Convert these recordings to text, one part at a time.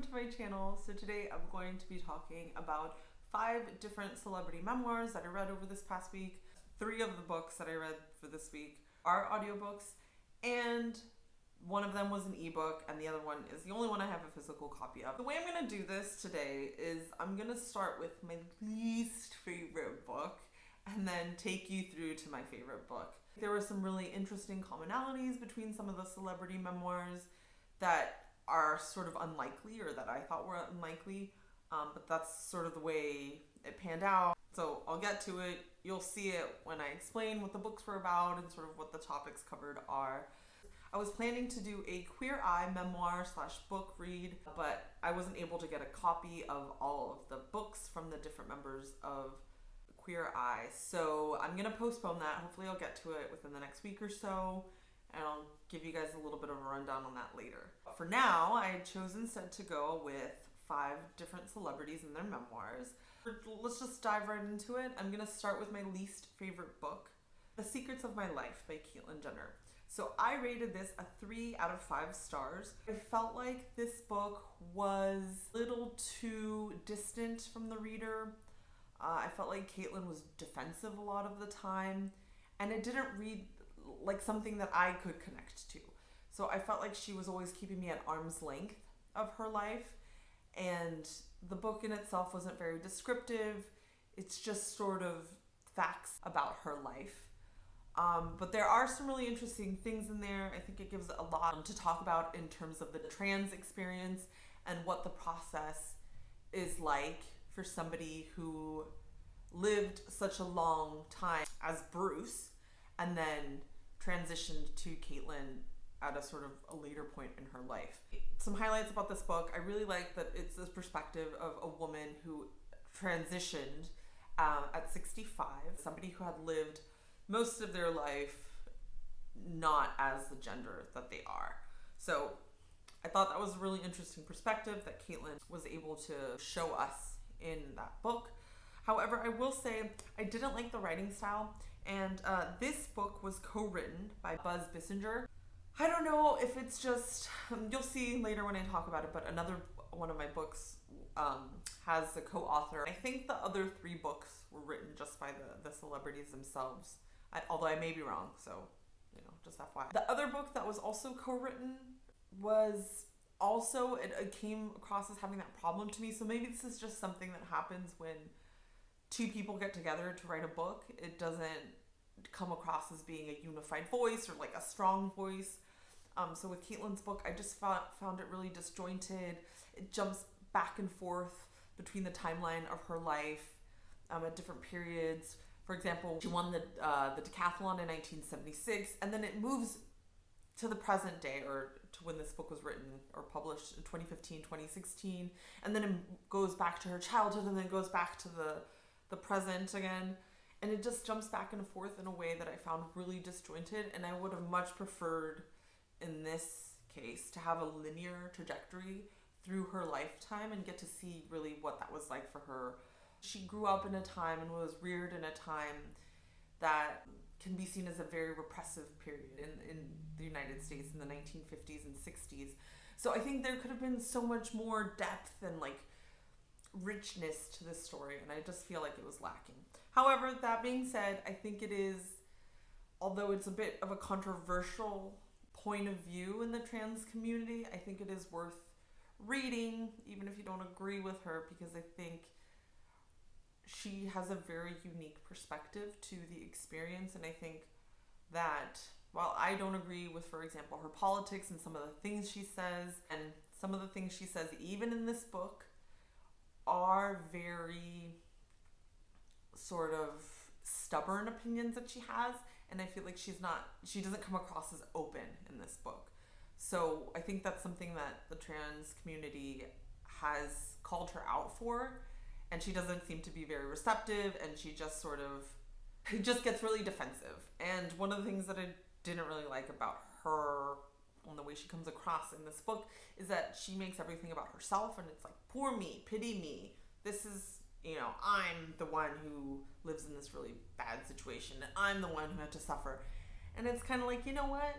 welcome to my channel. So today I'm going to be talking about 5 different celebrity memoirs that I read over this past week. 3 of the books that I read for this week are audiobooks, and one of them was an ebook, and the other one is the only one I have a physical copy of. The way I'm going to do this today is I'm going to start with my least favorite book and then take you through to my favorite book. There were some really interesting commonalities between some of the celebrity memoirs that are sort of unlikely, or that I thought were unlikely, but that's sort of the way it panned out. So I'll get to it. You'll see it when I explain what the books were about and sort of what the topics covered are. I was planning to do a Queer Eye memoir / book read, but I wasn't able to get a copy of all of the books from the different members of Queer Eye. So I'm going to postpone that. Hopefully I'll get to it within the next week or so, and I'll give you guys a little bit of a rundown on that later. But for now, I chose instead to go with 5 different celebrities and their memoirs. Let's just dive right into it. I'm going to start with my least favorite book, The Secrets of My Life by Caitlyn Jenner. So I rated this a 3 out of 5 stars. I felt like this book was a little too distant from the reader. I felt like Caitlyn was defensive a lot of the time, and it didn't read like something that I could connect to. So I felt like she was always keeping me at arm's length of her life, and the book in itself wasn't very descriptive. It's just sort of facts about her life. But there are some really interesting things in there. I think it gives a lot to talk about in terms of the trans experience and what the process is like for somebody who lived such a long time as Bruce and then transitioned to Caitlyn at a sort of a later point in her life. Some highlights about this book: I really like that it's this perspective of a woman who transitioned at 65, somebody who had lived most of their life not as the gender that they are. So I thought that was a really interesting perspective that Caitlyn was able to show us in that book. However, I will say I didn't like the writing style, and this book was co-written by Bissinger. I don't know if it's just, you'll see later when I talk about it, but another one of my books has a co-author. I think the other 3 books were written just by the celebrities themselves, although I may be wrong, so just FYI. The other book that was also co-written was also, it came across as having that problem to me. So maybe this is just something that happens when 2 people get together to write a book. It doesn't come across as being a unified voice or like a strong voice. So with Caitlyn's book, I just found it really disjointed. It jumps back and forth between the timeline of her life at different periods. For example, she won the decathlon in 1976, and then it moves to the present day, or to when this book was written or published in 2015, 2016, and then it goes back to her childhood, and then goes back to the present again, and it just jumps back and forth in a way that I found really disjointed, and I would have much preferred in this case to have a linear trajectory through her lifetime and get to see really what that was like for her. She grew up in a time and was reared in a time that can be seen as a very repressive period in the United States in the 1950s and 60s. So I think there could have been so much more depth and like richness to this story, and I just feel like it was lacking. However, that being said, I think it is, although it's a bit of a controversial point of view in the trans community, I think it is worth reading, even if you don't agree with her, because I think she has a very unique perspective to the experience. And I think that while I don't agree with, for example, her politics and some of the things she says, and some of the things she says even in this book are very sort of stubborn opinions that she has, and I feel like she doesn't come across as open in this book. So I think that's something that the trans community has called her out for, and she doesn't seem to be very receptive, and she just just gets really defensive. And one of the things that I didn't really like about her and the way she comes across in this book is that she makes everything about herself, and it's like, poor me, pity me. This is, I'm the one who lives in this really bad situation, and I'm the one who had to suffer. And it's kind of like, you know what,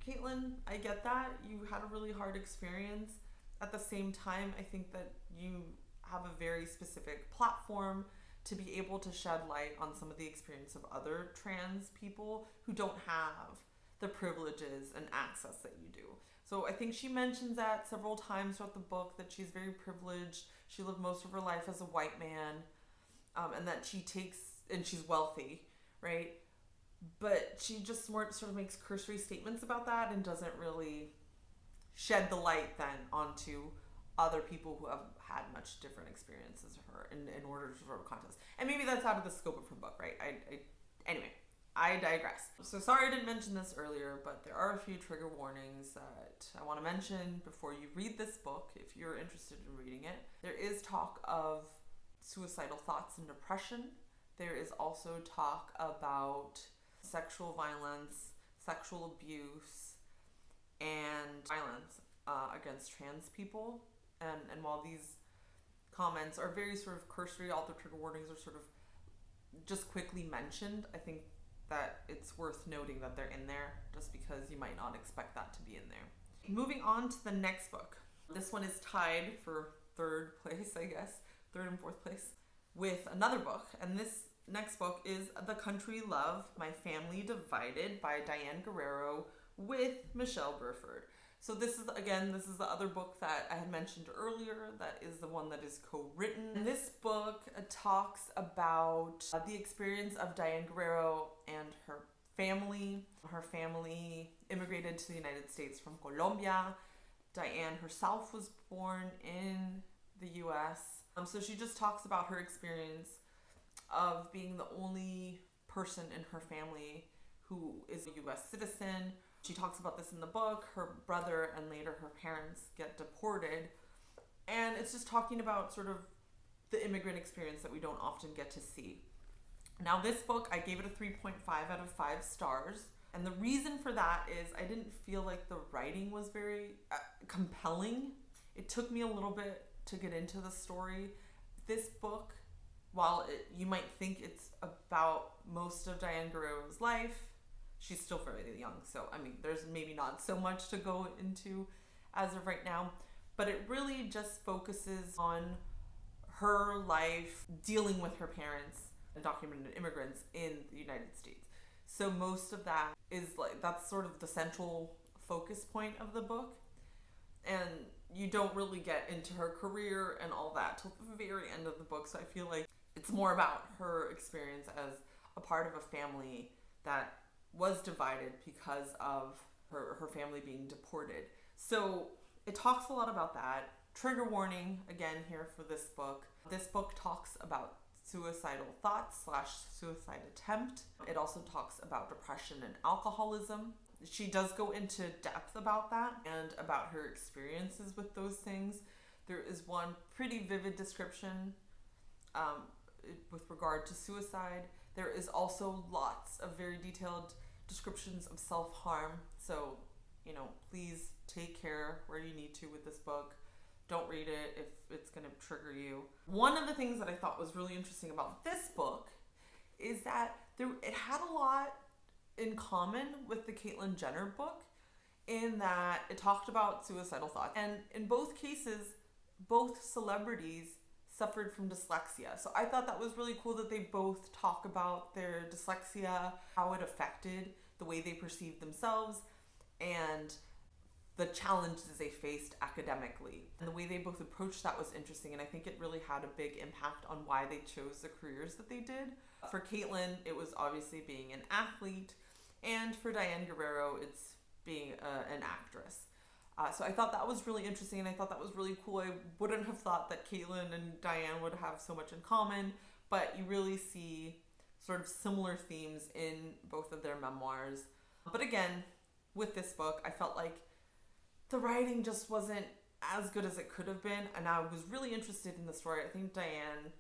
Caitlyn, I get that. You had a really hard experience. At at the same time, I think that you have a very specific platform to be able to shed light on some of the experience of other trans people who don't have the privileges and access that you do. So I think she mentions that several times throughout the book, that she's very privileged. She lived most of her life as a white man, and that and she's wealthy, right? But she just sort of makes cursory statements about that and doesn't really shed the light then onto other people who have had much different experiences of her in order to sort of contest. And maybe that's out of the scope of her book, right? Anyway, I digress. So sorry I didn't mention this earlier, but there are a few trigger warnings that I want to mention before you read this book, if you're interested in reading it. There is talk of suicidal thoughts and depression. There is also talk about sexual violence, sexual abuse, and violence against trans people. And while these comments are very sort of cursory, all the trigger warnings are sort of just quickly mentioned, I think that it's worth noting that they're in there just because you might not expect that to be in there. Moving on to the next book. This one is tied for third place, I guess, third and fourth place, with another book. And this next book is The Country Love, My Family Divided by Diane Guerrero with Michelle Burford. So this is the other book that I had mentioned earlier, that is the one that is co-written. And this book talks about the experience of Diane Guerrero and her family. Her family immigrated to the United States from Colombia. Diane herself was born in the US. So she just talks about her experience of being the only person in her family who is a US citizen. She talks about this in the book. Her brother and later her parents get deported. And it's just talking about sort of the immigrant experience that we don't often get to see. Now this book, I gave it a 3.5 out of 5 stars. And the reason for that is I didn't feel like the writing was very compelling. It took me a little bit to get into the story. This book, while you might think it's about most of Diane Guerrero's life, she's still fairly young, so I mean, there's maybe not so much to go into as of right now, but it really just focuses on her life dealing with her parents, undocumented immigrants in the United States. So most of that is that's sort of the central focus point of the book, and you don't really get into her career and all that till the very end of the book. So I feel like it's more about her experience as a part of a family that was divided because of her family being deported. So it talks a lot about that. Trigger warning again here for this book. This book talks about suicidal thoughts / suicide attempt. It also talks about depression and alcoholism. She does go into depth about that and about her experiences with those things. There is one pretty vivid description with regard to suicide. There is also lots of very detailed descriptions of self-harm. So, please take care where you need to with this book. Don't read it if it's going to trigger you. One of the things that I thought was really interesting about this book is that it had a lot in common with the Caitlyn Jenner book, in that it talked about suicidal thoughts. And in both cases, both celebrities suffered from dyslexia. So I thought that was really cool that they both talk about their dyslexia, how it affected the way they perceived themselves, and the challenges they faced academically. And the way they both approached that was interesting, and I think it really had a big impact on why they chose the careers that they did. For Caitlyn, it was obviously being an athlete, and for Diane Guerrero, it's being an actress. So I thought that was really interesting, and I thought that was really cool. I wouldn't have thought that Caitlyn and Diane would have so much in common, but you really see sort of similar themes in both of their memoirs. But again, with this book, I felt like the writing just wasn't as good as it could have been, and I was really interested in the story. I think Diane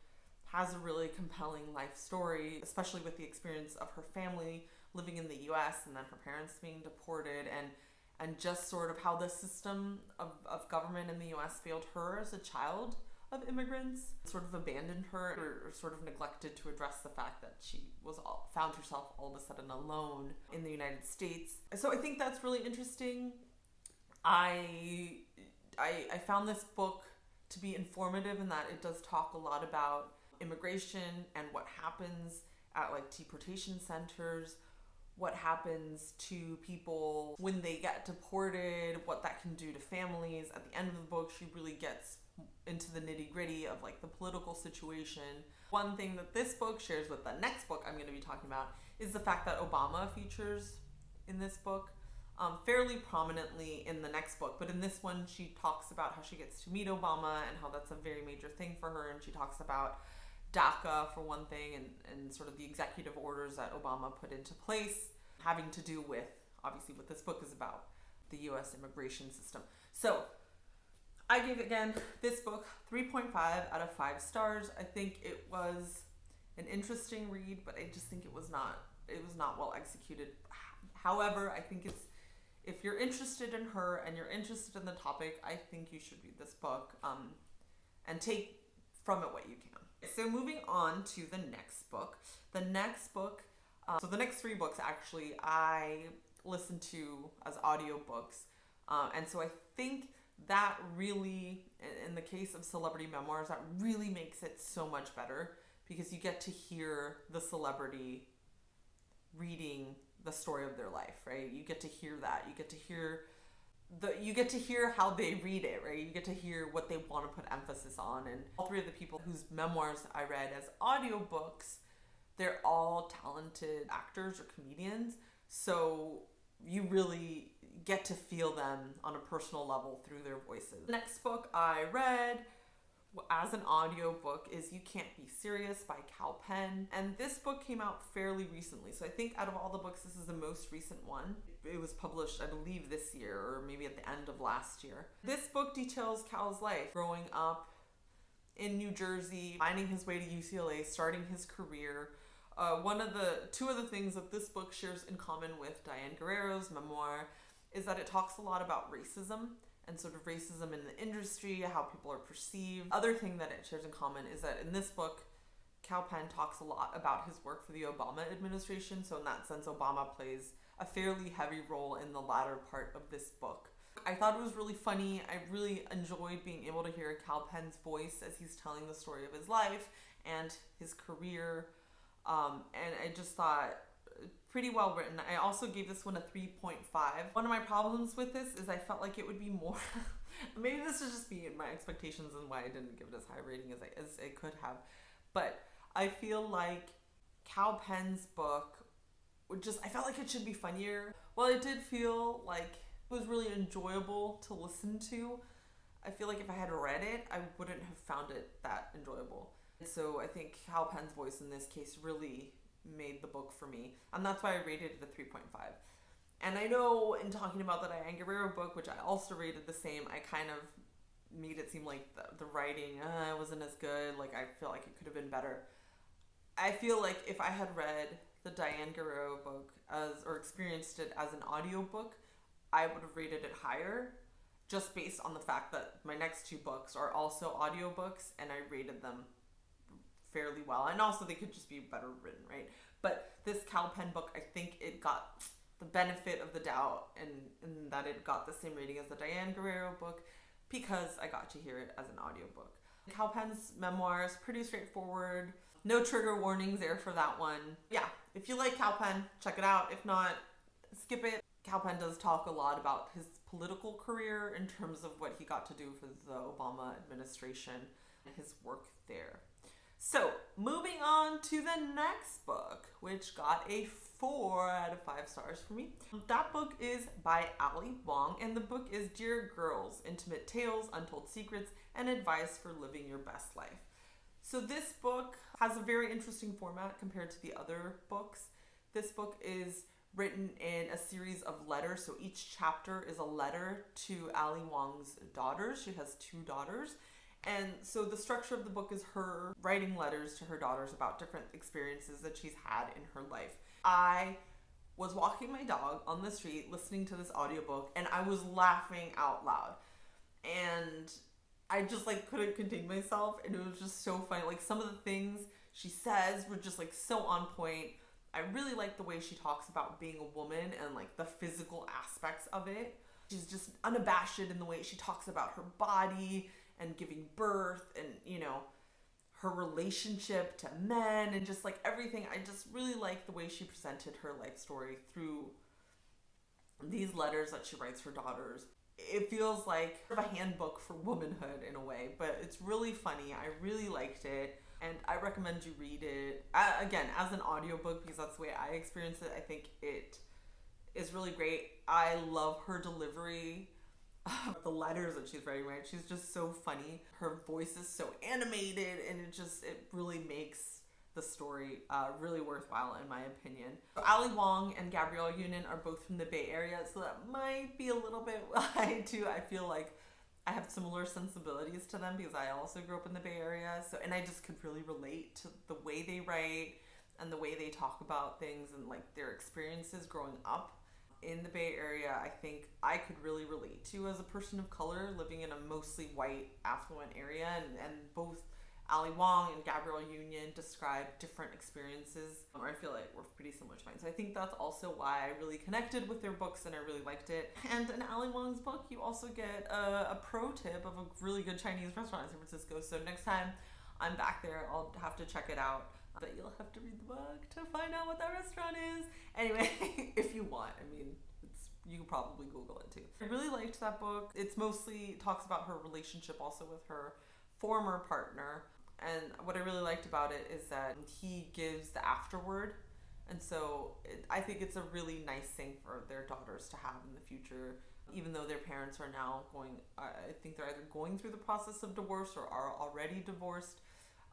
has a really compelling life story, especially with the experience of her family living in the US and then her parents being deported, and just sort of how the system of government in the US failed her as a child of immigrants, sort of abandoned her or sort of neglected to address the fact that she found herself all of a sudden alone in the United States. So I think that's really interesting. I I found this book to be informative in that it does talk a lot about immigration and what happens at like deportation centers, what happens to people when they get deported, what that can do to families. At the end of the book, she really gets into the nitty-gritty of like the political situation. One thing that this book shares with the next book I'm going to be talking about is the fact that Obama features in this book fairly prominently in the next book, but in this one she talks about how she gets to meet Obama and how that's a very major thing for her, and she talks about DACA for one thing, and sort of the executive orders that Obama put into place having to do with obviously what this book is about, the US immigration system. So I gave, again, this book 3.5 out of 5 stars. I think it was an interesting read, but I just think it was not well executed. However, I think if you're interested in her and you're interested in the topic, I think you should read this book and take from it what you can. So moving on to the next book. The next book, so the next 3 books actually I listened to as audiobooks. And so I think that really, in the case of celebrity memoirs, that really makes it so much better, because you get to hear the celebrity reading the story of their life, right? You get to hear that. You get to hear how they read it, right? You get to hear what they want to put emphasis on. And all 3 of the people whose memoirs I read as audiobooks, they're all talented actors or comedians. So you really get to feel them on a personal level through their voices. The next book I read as an audiobook is You Can't Be Serious by Cal Penn. And this book came out fairly recently. So I think out of all the books, this is the most recent one. It was published, I believe, this year, or maybe at the end of last year. This book details Cal's life growing up in New Jersey, finding his way to UCLA, starting his career. Two of the things that this book shares in common with Diane Guerrero's memoir is that it talks a lot about racism and sort of racism in the industry, how people are perceived. Other thing that it shares in common is that in this book, Cal Penn talks a lot about his work for the Obama administration. So in that sense, Obama plays a fairly heavy role in the latter part of this book. I thought it was really funny. I really enjoyed being able to hear Cal Penn's voice as he's telling the story of his life and his career. And I just thought pretty well written. I also gave this one a 3.5. One of my problems with this is I felt like it would be more, maybe this is just being my expectations and why I didn't give it as high a rating as I could have. But I feel like Cal Penn's book I felt like it should be funnier. While it did feel like it was really enjoyable to listen to, I feel like if I had read it, I wouldn't have found it that enjoyable. And so I think Cal Penn's voice in this case really made the book for me, and that's why I rated it a 3.5. And I know in talking about the Diane Guerrero book, which I also rated the same, I kind of made it seem like the writing wasn't as good. Like, I feel like it could have been better. I feel like if I had read the Diane Guerrero book or experienced it as an audiobook, I would have rated it higher, just based on the fact that my next 2 books are also audiobooks and I rated them fairly well. And also they could just be better written, right? But this Cal Penn book, I think it got the benefit of the doubt and that it got the same rating as the Diane Guerrero book because I got to hear it as an audiobook. Cal Penn's memoir is pretty straightforward. No trigger warnings there for that one. Yeah, if you like Cal Penn, check it out. If not, skip it. Cal Penn does talk a lot about his political career in terms of what he got to do for the Obama administration and his work there. So, moving on to the next book, which got a 4 out of 5 stars for me. That book is by Ali Wong, and the book is Dear Girls, Intimate Tales, Untold Secrets, and Advice for Living Your Best Life. So this book has a very interesting format compared to the other books. This book is written in a series of letters, so each chapter is a letter to Ali Wong's daughters. She has 2 daughters. And so the structure of the book is her writing letters to her daughters about different experiences that she's had in her life. I was walking my dog on the street listening to this audiobook and I was laughing out loud. And I just couldn't contain myself, and it was just so funny. Some of the things she says were just so on point. I really like the way she talks about being a woman and the physical aspects of it. She's just unabashed in the way she talks about her body and giving birth and, you know, her relationship to men and just like everything. I just really like the way she presented her life story through these letters that she writes her daughters. It feels like a handbook for womanhood in a way, but it's really funny. I really liked it, and I recommend you read it. Again, as an audiobook, because that's the way I experience it. I think it is really great. I love her delivery of the letters that she's writing, right? She's just so funny. Her voice is so animated, and it really makes the story really worthwhile in my opinion. So Ali Wong and Gabrielle Union are both from the Bay Area, so that might be a little bit why too. I feel like I have similar sensibilities to them because I also grew up in the Bay Area. So, and I just could really relate to the way they write and the way they talk about things and like their experiences growing up in the Bay Area. I think I could really relate to as a person of color living in a mostly white, affluent area, and both Ali Wong and Gabrielle Union describe different experiences, or I feel like we're pretty similar to mine. So I think that's also why I really connected with their books and I really liked it. And in Ali Wong's book, you also get a pro tip of a really good Chinese restaurant in San Francisco. So next time I'm back there, I'll have to check it out. But you'll have to read the book to find out what that restaurant is. Anyway, if you want, I mean, you can probably Google it too. I really liked that book. It's mostly talks about her relationship also with her former partner. And what I really liked about it is that he gives the afterword. And so I think it's a really nice thing for their daughters to have in the future, even though their parents are now I think they're either going through the process of divorce or are already divorced.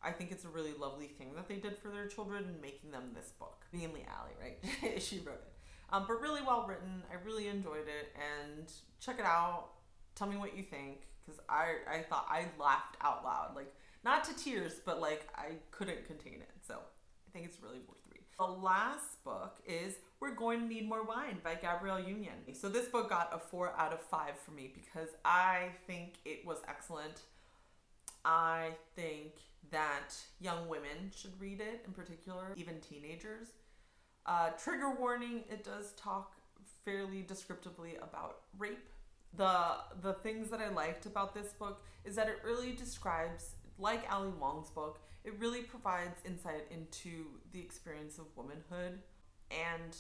I think it's a really lovely thing that they did for their children in making them this book. Mainly Ali, right? She wrote it. But really well written. I really enjoyed it. And check it out. Tell me what you think. Because I thought I laughed out loud. Like, not to tears, but like I couldn't contain it. So I think it's really worth reading. The last book is We're Going to Need More Wine by Gabrielle Union. So this book got a 4 out of 5 for me because I think it was excellent. I think that young women should read it in particular, even teenagers. Trigger warning, it does talk fairly descriptively about rape. The things that I liked about this book is that it really describes, like Ali Wong's book, it really provides insight into the experience of womanhood and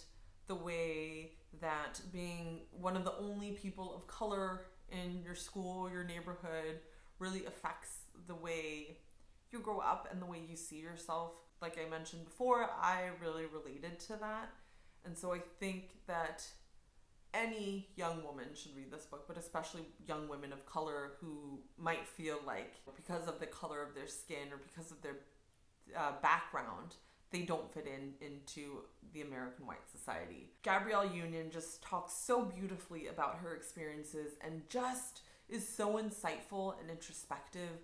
the way that being one of the only people of color in your school, your neighborhood, really affects the way you grow up and the way you see yourself. Like I mentioned before, I really related to that. And so I think that any young woman should read this book, but especially young women of color who might feel like because of the color of their skin or because of their background, they don't fit into the American white society. Gabrielle Union just talks so beautifully about her experiences and just is so insightful and introspective.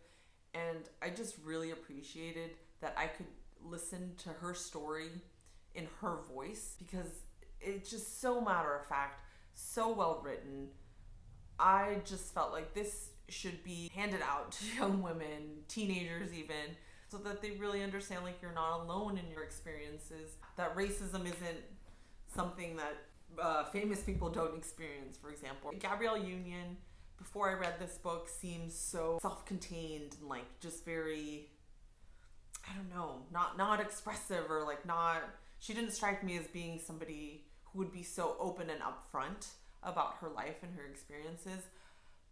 And I just really appreciated that I could listen to her story in her voice because it's just so matter of fact, so well written. I just felt like this should be handed out to young women, teenagers even, so that they really understand like you're not alone in your experiences, that racism isn't something that famous people don't experience, for example. Gabrielle Union, before I read this book, seems so self-contained and like just very, I don't know, not expressive or like not, she didn't strike me as being somebody who would be so open and upfront about her life and her experiences.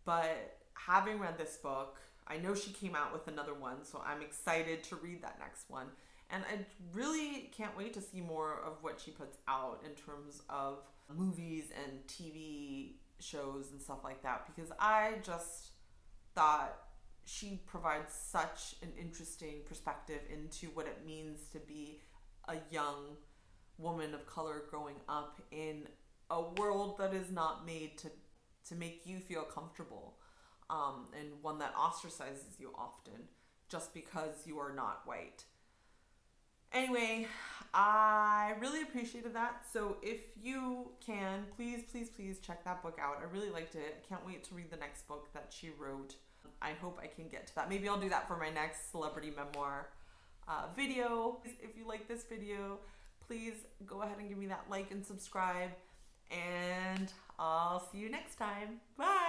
But having read this book, I know she came out with another one, so I'm excited to read that next one. And I really can't wait to see more of what she puts out in terms of movies and TV shows and stuff like that, because I just thought she provides such an interesting perspective into what it means to be a young woman of color growing up in a world that is not made to make you feel comfortable, and one that ostracizes you often just because you are not white. Anyway, I really appreciated that. So if you can, please check that book out. I really liked it. I can't wait to read the next book that she wrote. I hope I can get to that. Maybe I'll do that for my next celebrity memoir video. If you like this video, please go ahead and give me that like and subscribe. And I'll see you next time. Bye!